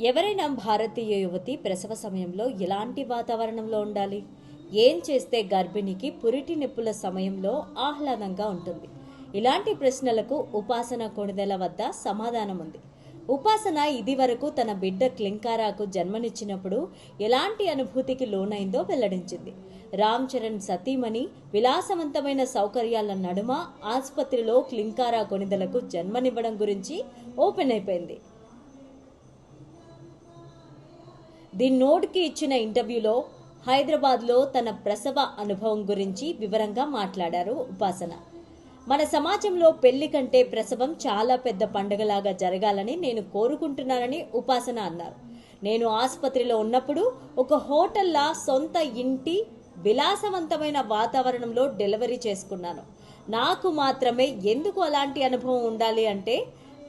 ఎవరైనా భారతీయ యువతి ప్రసవ సమయంలో ఎలాంటి వాతావరణంలో ఉండాలి? ఏం చేస్తే గర్భిణికి పురిటి నొప్పుల సమయంలో ఆహ్లాదంగా ఉంటుంది? ఇలాంటి ప్రశ్నలకు ఉపాసన కొణిదెల వద్ద సమాధానం ఉంది. ఉపాసన ఇదివరకు తన బిడ్డ క్లింకారాకు జన్మనిచ్చినప్పుడు ఎలాంటి అనుభూతికి లోనైందో వెల్లడించింది. రామ్ చరణ్ సతీమణి విలాసవంతమైన సౌకర్యాల నడుమ ఆసుపత్రిలో క్లింకారా కొణిదెలకు జన్మనివ్వడం గురించి ఓపెన్ అయిపోయింది. ది నోట్కి ఇచ్చిన ఇంటర్వ్యూలో హైదరాబాద్లో తన ప్రసవ అనుభవం గురించి వివరంగా మాట్లాడారు ఉపాసన. మన సమాజంలో పెళ్లి కంటే ప్రసవం చాలా పెద్ద పండుగలాగా జరగాలని నేను కోరుకుంటున్నానని ఉపాసన అన్నారు. నేను ఆసుపత్రిలో ఉన్నప్పుడు ఒక హోటల్లా సొంత ఇంటి విలాసవంతమైన వాతావరణంలో డెలివరీ చేసుకున్నాను. నాకు మాత్రమే ఎందుకు అలాంటి అనుభవం ఉండాలి అంటే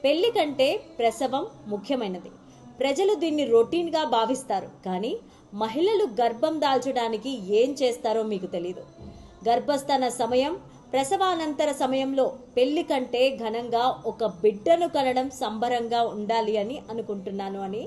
పెళ్లి కంటే ప్రసవం ముఖ్యమైనది. ప్రజలు దీన్ని రొటీన్గా భావిస్తారు, కానీ మహిళలు గర్భం దాల్చడానికి ఏం చేస్తారో మీకు తెలీదు. గర్భస్థాన సమయం, ప్రసవానంతర సమయంలో పెళ్లి కంటే ఘనంగా ఒక బిడ్డను కనడం సంబరంగా ఉండాలి అని అనుకుంటున్నాను అని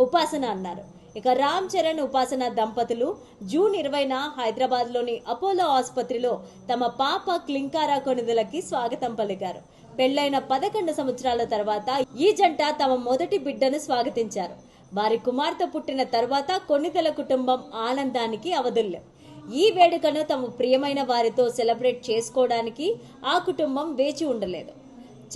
ఉపాసన అన్నారు. ఇక రామ్ చరణ్ ఉపాసన దంపతులు జూన్ 20న హైదరాబాద్లోని అపోలో ఆసుపత్రిలో తమ పాప క్లింకారా కొణిదెలకి స్వాగతం పలికారు. పెళ్లైన 11 సంవత్సరాల తర్వాత ఈ జంట తమ మొదటి బిడ్డను స్వాగతించారు. వారి కుమార్తె పుట్టిన తర్వాత కొణిదెల కుటుంబం ఆనందానికి అవధుల్లేవు. ఈ వేడుకను తమ ప్రియమైన వారితో సెలబ్రేట్ చేసుకోవడానికి ఆ కుటుంబం వేచి ఉండలేదు.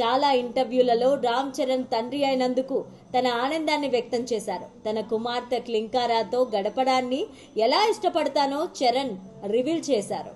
చాలా ఇంటర్వ్యూలలో రామ్ చరణ్ తండ్రి అయినందుకు తన ఆనందాన్ని వ్యక్తం చేశారు. తన కుమార్తె క్లింకారాతో గడపడాన్ని ఎలా ఇష్టపడతానో చరణ్ రివీల్ చేశారు.